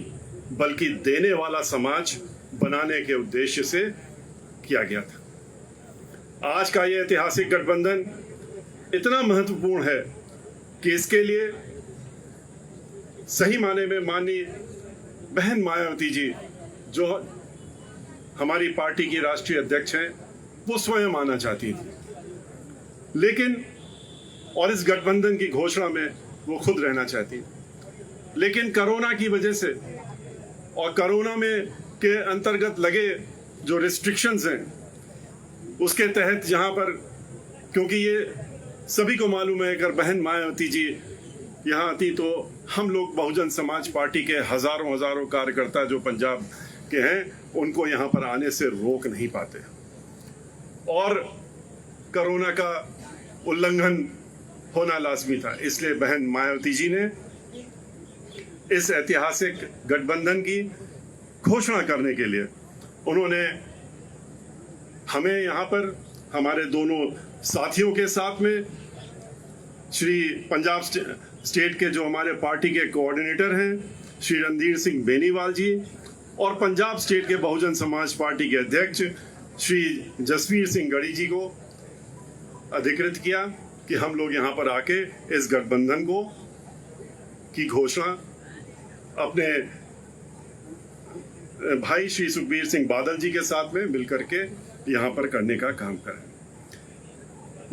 बल्कि देने वाला समाज बनाने के उद्देश्य से किया गया था। आज का यह ऐतिहासिक गठबंधन इतना महत्वपूर्ण है कि इसके लिए सही माने में माननीय बहन मायावती जी, जो हमारी पार्टी की राष्ट्रीय अध्यक्ष हैं, वो स्वयं आना चाहती थी, लेकिन और इस गठबंधन की घोषणा में वो खुद रहना चाहती, लेकिन कोरोना की वजह से और कोरोना में के अंतर्गत लगे जो रिस्ट्रिक्शंस हैं, उसके तहत यहाँ पर, क्योंकि ये सभी को मालूम है, अगर बहन मायावती जी यहाँ आती तो हम लोग बहुजन समाज पार्टी के हजारों कार्यकर्ता जो पंजाब के हैं उनको यहाँ पर आने से रोक नहीं पाते, और कोरोना का उल्लंघन होना लाजमी था। इसलिए बहन मायावती जी ने इस ऐतिहासिक गठबंधन की घोषणा करने के लिए उन्होंने हमें यहाँ पर हमारे दोनों साथियों के साथ में श्री पंजाब स्टेट के जो हमारे पार्टी के कोऑर्डिनेटर हैं श्री रणधीर सिंह बेनीवाल जी, और पंजाब स्टेट के बहुजन समाज पार्टी के अध्यक्ष श्री जसवीर सिंह गढ़ी जी को अधिकृत किया कि हम लोग यहाँ पर आके इस गठबंधन को की घोषणा अपने भाई श्री सुखबीर सिंह बादल जी के साथ में मिलकर के यहाँ पर करने का काम करें।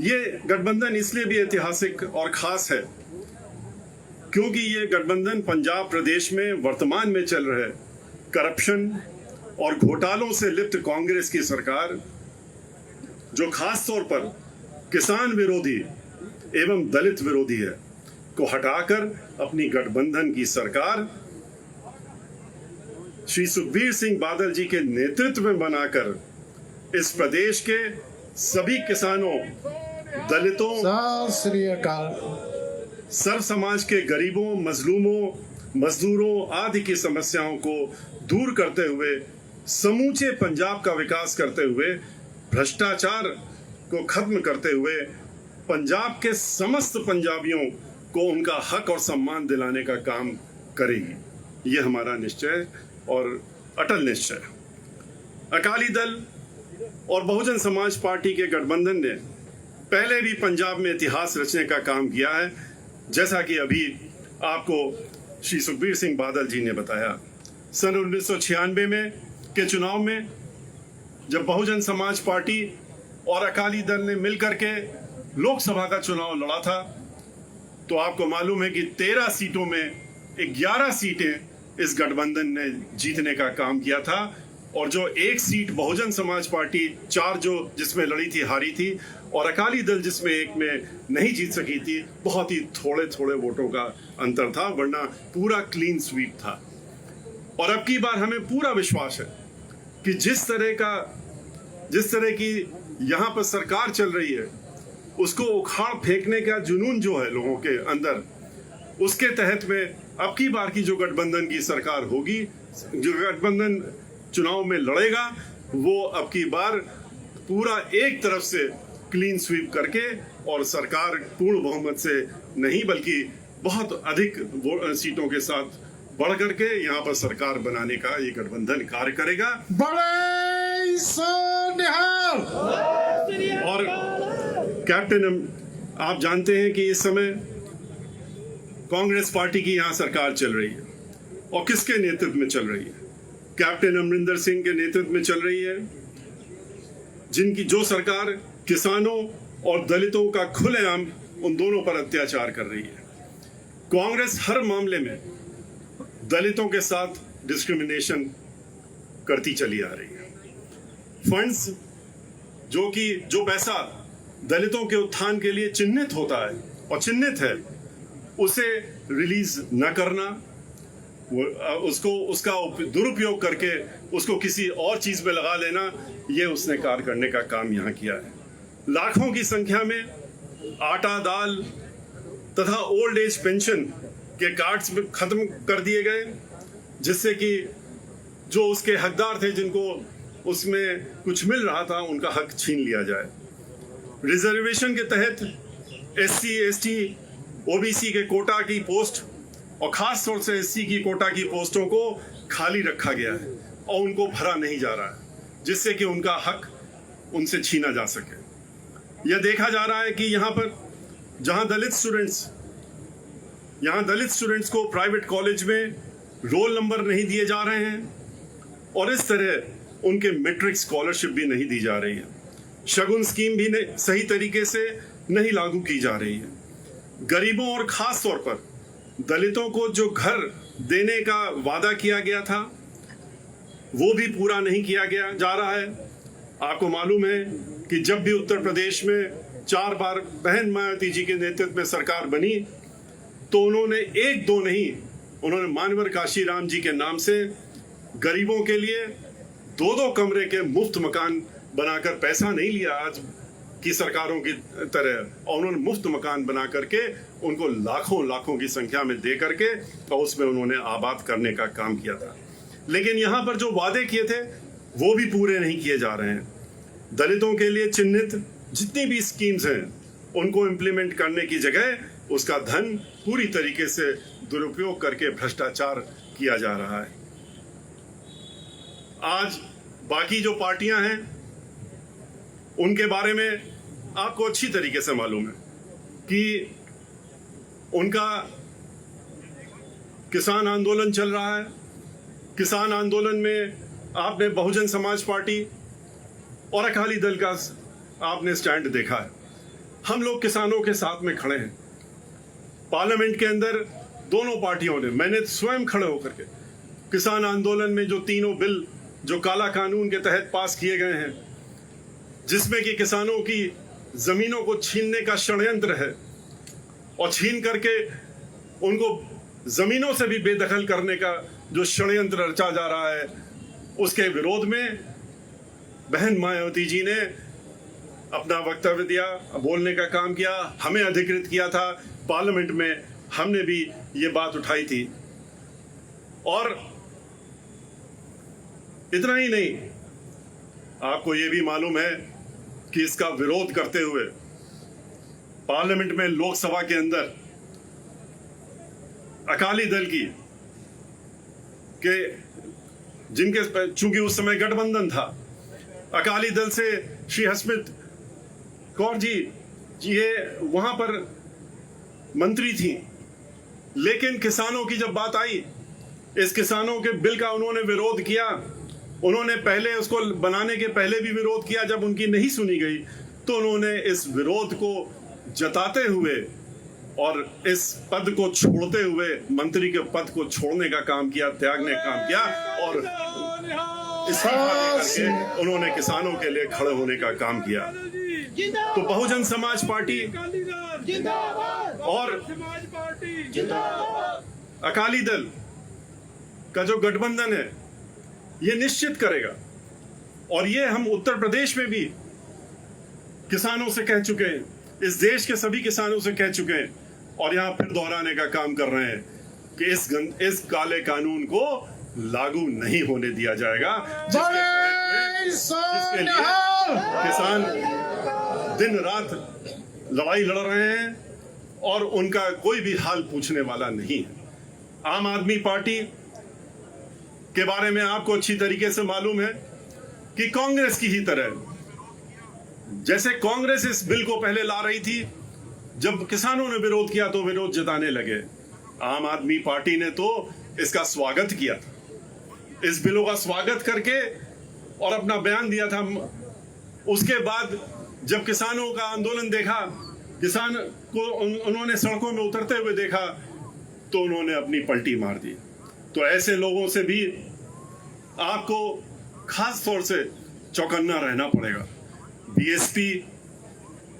ये गठबंधन इसलिए भी ऐतिहासिक और खास है क्योंकि ये गठबंधन पंजाब प्रदेश में वर्तमान में चल रहे करप्शन और घोटालों से लिप्त कांग्रेस की सरकार, जो खास तौर पर किसान विरोधी एवं दलित विरोधी है, को हटाकर अपनी गठबंधन की सरकार श्री सुखबीर सिंह बादल जी के नेतृत्व में बनाकर इस प्रदेश के सभी किसानों, दलितों, श्री अकाल, सर्व समाज के गरीबों, मजलूमों, मजदूरों आदि की समस्याओं को दूर करते हुए समूचे पंजाब का विकास करते हुए, भ्रष्टाचार को खत्म करते हुए पंजाब के समस्त पंजाबियों को उनका हक और सम्मान दिलाने का काम करेगी। ये हमारा निश्चय और अटल निश्चय। अकाली दल और बहुजन समाज पार्टी के गठबंधन ने पहले भी पंजाब में इतिहास रचने का काम किया है, जैसा कि अभी आपको श्री सुखबीर सिंह बादल जी ने बताया। सन 1996 में के चुनाव में जब बहुजन समाज पार्टी और अकाली दल ने मिलकर के लोकसभा का चुनाव लड़ा था, तो आपको मालूम है कि 13 सीटों में 11 सीटें इस गठबंधन ने जीतने का काम किया था, और जो एक सीट बहुजन समाज पार्टी 4 जो जिसमें लड़ी थी हारी थी, और अकाली दल जिसमें एक में नहीं जीत सकी थी, बहुत ही थोड़े वोटों का अंतर था, वरना पूरा क्लीन स्वीप था। और अब की बार हमें पूरा विश्वास है कि जिस तरह की यहाँ पर सरकार चल रही है, उसको उखाड़ फेंकने का जुनून जो है लोगों के अंदर, उसके तहत में अब की बार की जो गठबंधन की सरकार होगी, जो गठबंधन चुनाव में लड़ेगा, वो अब की बार पूरा एक तरफ से क्लीन स्वीप करके और सरकार पूर्ण बहुमत से नहीं बल्कि बहुत अधिक सीटों के साथ बढ़ करके यहाँ पर सरकार बनाने का ये गठबंधन कार्य करेगा। बड़े सोनिहाल। और कैप्टन, आप जानते हैं कि इस समय कांग्रेस पार्टी की यहाँ सरकार चल रही है, और किसके नेतृत्व में चल रही है? कैप्टन अमरिंदर सिंह के नेतृत्व में चल रही है, जिनकी जो सरकार किसानों और दलितों का खुलेआम उन दोनों पर अत्याचार कर रही है। कांग्रेस हर मामले में दलितों के साथ डिस्क्रिमिनेशन करती चली आ रही है। फंड्स जो पैसा दलितों के उत्थान के लिए चिन्हित होता है और चिन्हित है, उसे रिलीज न करना, उसका दुरुपयोग करके उसको किसी और चीज में लगा लेना, ये उसने कार्य करने का काम यहाँ किया है। लाखों की संख्या में आटा, दाल तथा ओल्ड एज पेंशन के कार्ड्स खत्म कर दिए गए, जिससे कि जो उसके हकदार थे, जिनको उसमें कुछ मिल रहा था, उनका हक छीन लिया जाए। रिजर्वेशन के तहत SC, ST, OBC के कोटा की पोस्ट और खास तौर से SC की कोटा की पोस्टों को खाली रखा गया है और उनको भरा नहीं जा रहा है, जिससे कि उनका हक उनसे छीना जा सके। यह देखा जा रहा है कि यहाँ पर जहाँ दलित स्टूडेंट्स यहाँ दलित स्टूडेंट्स को प्राइवेट कॉलेज में रोल नंबर नहीं दिए जा रहे हैं और इस तरह उनके मैट्रिक स्कॉलरशिप भी नहीं दी जा रही है। शगुन स्कीम भी सही तरीके से नहीं लागू की जा रही है। गरीबों और खास तौर पर दलितों को जो घर देने का वादा किया गया था वो भी पूरा नहीं किया गया जा रहा है। आपको मालूम है कि जब भी उत्तर प्रदेश में 4 बार बहन मायावती जी के नेतृत्व में सरकार बनी तो उन्होंने 1-2 नहीं, उन्होंने मानवर काशीराम जी के नाम से गरीबों के लिए 2-2 कमरे के मुफ्त मकान बनाकर पैसा नहीं लिया आज की सरकारों की तरह, और उन्होंने मुफ्त मकान बना करके उनको लाखों की संख्या में दे करके और उसमें उन्होंने आबाद करने का काम किया था। लेकिन यहाँ पर जो वादे किए थे वो भी पूरे नहीं किए जा रहे हैं। दलितों के लिए चिन्हित जितनी भी स्कीम्स हैं उनको इम्प्लीमेंट करने की जगह उसका धन पूरी तरीके से दुरुपयोग करके भ्रष्टाचार किया जा रहा है। आज बाकी जो पार्टियां हैं उनके बारे में आपको अच्छी तरीके से मालूम है कि उनका किसान आंदोलन चल रहा है। किसान आंदोलन में आपने बहुजन समाज पार्टी और अकाली दल का आपने स्टैंड देखा है। हम लोग किसानों के साथ में खड़े हैं। पार्लियामेंट के अंदर दोनों पार्टियों ने, मैंने स्वयं खड़े होकर के किसान आंदोलन में जो तीनों बिल जो काला कानून के तहत पास किए गए हैं, जिसमें कि किसानों की जमीनों को छीनने का षड्यंत्र है और छीन करके उनको जमीनों से भी बेदखल करने का जो षड्यंत्र रचा जा रहा है, उसके विरोध में बहन मायावती जी ने अपना वक्तव्य दिया, बोलने का काम किया, हमें अधिकृत किया था। पार्लियामेंट में हमने भी ये बात उठाई थी। और इतना ही नहीं, आपको ये भी मालूम है कि इसका विरोध करते हुए पार्लियामेंट में, लोकसभा के अंदर अकाली दल की के जिनके चूंकि उस समय गठबंधन था, अकाली दल से श्री हरसिमरत कौर जी ये वहां पर मंत्री थी, लेकिन किसानों की जब बात आई, इस किसानों के बिल का उन्होंने विरोध किया। उन्होंने पहले उसको बनाने के पहले भी विरोध किया, जब उनकी नहीं सुनी गई तो उन्होंने इस विरोध को जताते हुए और इस पद को छोड़ते हुए मंत्री के पद को छोड़ने का काम किया, त्यागने का काम किया और इस्तीफा देकर उन्होंने किसानों के लिए खड़े होने का काम किया। तो बहुजन समाज पार्टी और अकाली दल का जो गठबंधन है ये निश्चित करेगा, और ये हम उत्तर प्रदेश में भी किसानों से कह चुके हैं, इस देश के सभी किसानों से कह चुके हैं और यहां फिर दोहराने का काम कर रहे हैं कि इस काले कानून को लागू नहीं होने दिया जाएगा, जिसके लिए किसान दिन रात लड़ाई लड़ रहे हैं और उनका कोई भी हाल पूछने वाला नहीं है। आम आदमी पार्टी के बारे में आपको अच्छी तरीके से मालूम है कि कांग्रेस की ही तरह, जैसे कांग्रेस इस बिल को पहले ला रही थी, जब किसानों ने विरोध किया तो विरोध जताने लगे। आम आदमी पार्टी ने तो इसका स्वागत किया था, इस बिलों का स्वागत करके और अपना बयान दिया था। उसके बाद जब किसानों का आंदोलन देखा, किसान को उन्होंने सड़कों में उतरते हुए देखा तो उन्होंने अपनी पलटी मार दी। तो ऐसे लोगों से भी आपको खास तौर से चौकन्ना रहना पड़ेगा। बीएसपी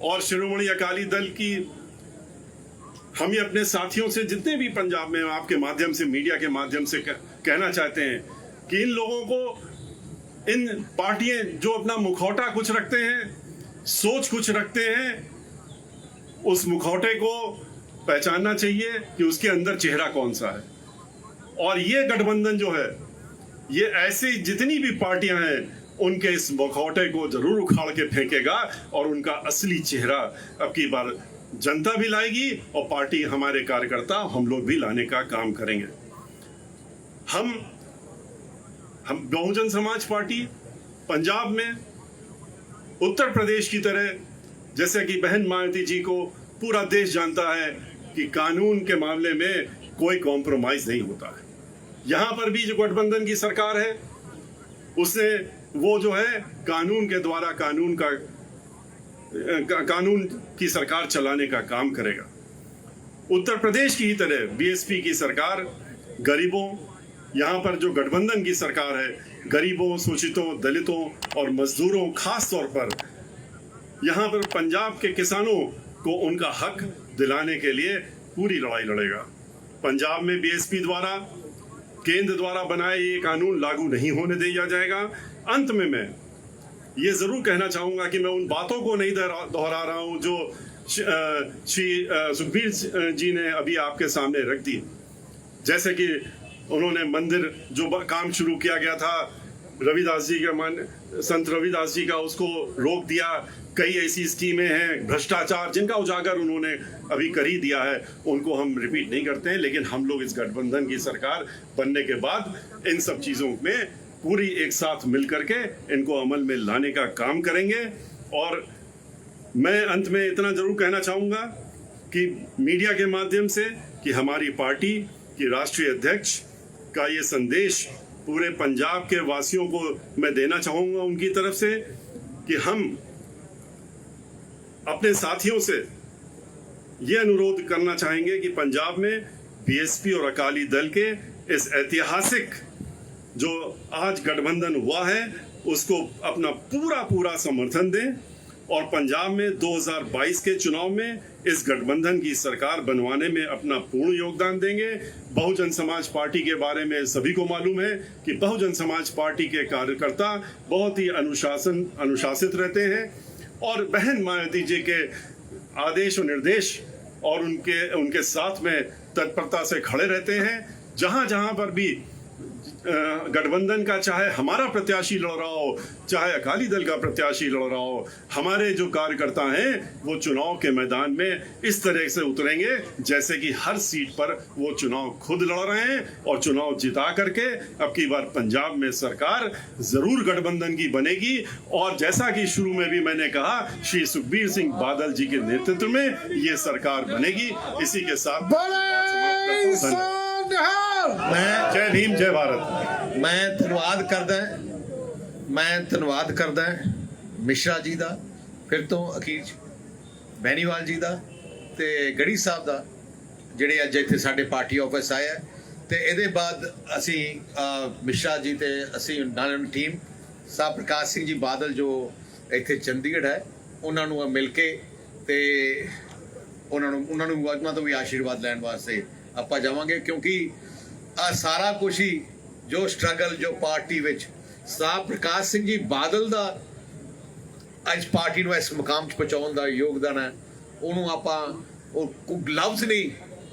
और शिरोमणि अकाली दल की हम ये अपने साथियों से जितने भी पंजाब में आपके माध्यम से, मीडिया के माध्यम से कहना चाहते हैं कि इन लोगों को, इन पार्टियां जो अपना मुखौटा कुछ रखते हैं, सोच कुछ रखते हैं, उस मुखौटे को पहचानना चाहिए कि उसके अंदर चेहरा कौन सा है। और ये गठबंधन जो है, ये ऐसी जितनी भी पार्टियां हैं उनके इस मुखौटे को जरूर उखाड़ के फेंकेगा और उनका असली चेहरा अब की बार जनता भी लाएगी और पार्टी, हमारे कार्यकर्ता, हम लोग भी लाने का काम करेंगे। हम बहुजन समाज पार्टी पंजाब में उत्तर प्रदेश की तरह, जैसे कि बहन मायावती जी को पूरा देश जानता है, कि कानून के मामले में कोई कॉम्प्रोमाइज नहीं होता है। यहाँ पर भी जो गठबंधन की सरकार है उसने वो जो है कानून के द्वारा कानून की सरकार चलाने का काम करेगा। उत्तर प्रदेश की ही तरह बीएसपी की सरकार गरीबों, यहाँ पर जो गठबंधन की सरकार है, गरीबों, शोषितों, दलितों और मजदूरों, खास तौर पर यहाँ पर पंजाब के किसानों को उनका हक दिलाने के लिए पूरी लड़ाई लड़ेगा। पंजाब में बीएसपी द्वारा, केंद्र द्वारा बनाए ये कानून लागू नहीं होने दिया जाएगा। अंत में मैं ये जरूर कहना चाहूंगा कि मैं उन बातों को नहीं दोहरा रहा हूं जो श्री सुखबीर जी ने अभी आपके सामने रख दी। जैसे कि उन्होंने मंदिर जो काम शुरू किया गया था रविदास जी का, संत रविदास जी का, उसको रोक दिया। कई ऐसी स्कीमें हैं, भ्रष्टाचार जिनका उजागर उन्होंने अभी कर ही दिया है, उनको हम रिपीट नहीं करते हैं। लेकिन हम लोग इस गठबंधन की सरकार बनने के बाद इन सब चीज़ों में पूरी एक साथ मिल करके इनको अमल में लाने का काम करेंगे। और मैं अंत में इतना जरूर कहना चाहूँगा कि मीडिया के माध्यम से कि हमारी पार्टी की राष्ट्रीय अध्यक्ष का ये संदेश पूरे पंजाब के वासियों को मैं देना चाहूँगा उनकी तरफ से कि हम अपने साथियों से ये अनुरोध करना चाहेंगे कि पंजाब में बीएसपी और अकाली दल के इस ऐतिहासिक जो आज गठबंधन हुआ है उसको अपना पूरा समर्थन दें और पंजाब में 2022 के चुनाव में इस गठबंधन की सरकार बनवाने में अपना पूर्ण योगदान देंगे। बहुजन समाज पार्टी के बारे में सभी को मालूम है कि बहुजन समाज पार्टी के कार्यकर्ता बहुत ही अनुशासित रहते हैं और बहन मायावती जी के आदेश और निर्देश और उनके साथ में तत्परता से खड़े रहते हैं। जहां पर भी गठबंधन का, चाहे हमारा प्रत्याशी लड़ रहा हो, चाहे अकाली दल का प्रत्याशी लड़ रहा हो, हमारे जो कार्यकर्ता हैं वो चुनाव के मैदान में इस तरह से उतरेंगे जैसे कि हर सीट पर वो चुनाव खुद लड़ रहे हैं और चुनाव जिता करके अब की बार पंजाब में सरकार जरूर गठबंधन की बनेगी। और जैसा कि शुरू में भी मैंने कहा, श्री सुखबीर सिंह बादल जी के नेतृत्व में ये सरकार बनेगी। इसी के साथ मैं जय भीम, जय भारत। मैं धन्यवाद करदा मिश्रा जी ਦਾ, ਫਿਰ ਤੋਂ ਅਖੀਰ ਬੈਨੀਵਾਲ ਜੀ ਦਾ ਤੇ ਗੜੀ ਸਾਹਿਬ ਦਾ ਜਿਹੜੇ ਅੱਜ ਇੱਥੇ ਸਾਡੇ ਪਾਰਟੀ ਆਫਿਸ ਆਏ ਆ। ਤੇ ਇਹਦੇ ਬਾਅਦ ਅਸੀਂ ਮਿਸ਼ਰਾ ਜੀ ਤੇ ਅਸੀਂ ਨਾਲ ਟੀਮ ਸਾਹਿਬ ਪ੍ਰਕਾਸ਼ ਸਿੰਘ ਜੀ ਬਾਦਲ ਜੋ ਇੱਥੇ ਚੰਡੀਗੜ੍ਹ ਹੈ ਉਹਨਾਂ ਨੂੰ ਮਿਲ ਕੇ ਤੇ ਉਹਨਾਂ ਨੂੰ ਵਾਜਮਾ ਤੋਂ ਵੀ ਆਸ਼ੀਰਵਾਦ ਲੈਣ ਵਾਸਤੇ ਆਪਾਂ ਜਾਵਾਂਗੇ। ਕਿਉਂਕਿ ਆ ਸਾਰਾ ਕੁਛ ਹੀ ਜੋ ਸਟਰਗਲ ਜੋ ਪਾਰਟੀ ਵਿੱਚ ਸਾਹਿਬ ਪ੍ਰਕਾਸ਼ ਸਿੰਘ ਜੀ ਬਾਦਲ ਦਾ ਅੱਜ ਪਾਰਟੀ ਨੂੰ ਇਸ ਮੁਕਾਮ 'ਚ ਪਹੁੰਚਾਉਣ ਦਾ ਯੋਗਦਾਨ ਹੈ। ਉਹਨੂੰ ਆਪਾਂ ਉਹ ਲਫ਼ਜ਼ ਨਹੀਂ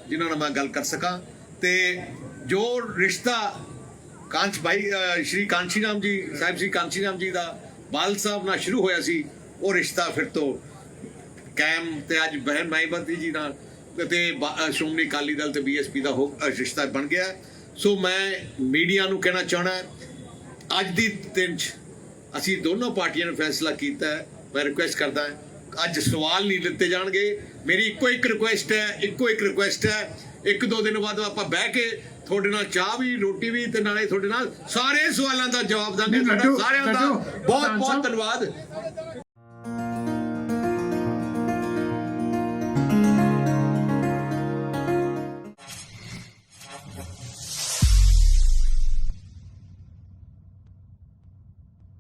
ਜਿਨ੍ਹਾਂ ਨਾਲ ਮੈਂ ਗੱਲ ਕਰ ਸਕਾਂ। ਤੇ ਜੋ ਰਿਸ਼ਤਾ ਸ਼੍ਰੀ ਕਾਂਚੀ ਰਾਮ ਜੀ ਸਾਹਿਬ, ਸ਼੍ਰੀ ਕਾਂਚੀ ਰਾਮ ਜੀ ਦਾ ਬਾਦਲ ਸਾਹਿਬ ਨਾਲ ਸ਼ੁਰੂ ਹੋਇਆ ਸੀ, ਉਹ ਰਿਸ਼ਤਾ ਫਿਰ ਤੋਂ ਕਾਇਮ ਤੇ ਅੱਜ ਬਹਿਨ ਮਾਈਵਤੀ ਜੀ ਨਾਲ ਤੇ ਸ਼੍ਰੋਮਣੀ ਅਕਾਲੀ ਦਲ ਤੇ ਬੀਐਸਪੀ ਦਾ ਰਿਸ਼ਤਾ ਬਣ ਗਿਆ। ਸੋ ਮੈਂ ਮੀਡੀਆ ਨੂੰ ਕਹਿਣਾ ਚਾਹਣਾ, ਅੱਜ ਦੀ ਦਿਨ 'ਚ ਅਸੀਂ ਦੋਨੋਂ ਪਾਰਟੀਆਂ ਨੇ ਫੈਸਲਾ ਕੀਤਾ ਹੈ। ਮੈਂ ਰਿਕੁਐਸਟ ਕਰਦਾ ਅੱਜ ਸਵਾਲ ਨਹੀਂ ਲਿੱਤੇ ਜਾਣਗੇ। ਮੇਰੀ ਇੱਕੋ ਇੱਕ ਰਿਕੁਐਸਟ ਹੈ, 1-2 ਦਿਨ ਬਾਅਦ ਆਪਾਂ ਬਹਿ ਕੇ ਤੁਹਾਡੇ ਨਾਲ ਚਾਹ ਵੀ, ਰੋਟੀ ਵੀ ਤੇ ਨਾਲੇ ਤੁਹਾਡੇ ਨਾਲ ਸਾਰੇ ਸਵਾਲਾਂ ਦਾ ਜਵਾਬ ਦਾਂਗੇ। ਸਾਰਿਆਂ ਦਾ ਬਹੁਤ ਧੰਨਵਾਦ।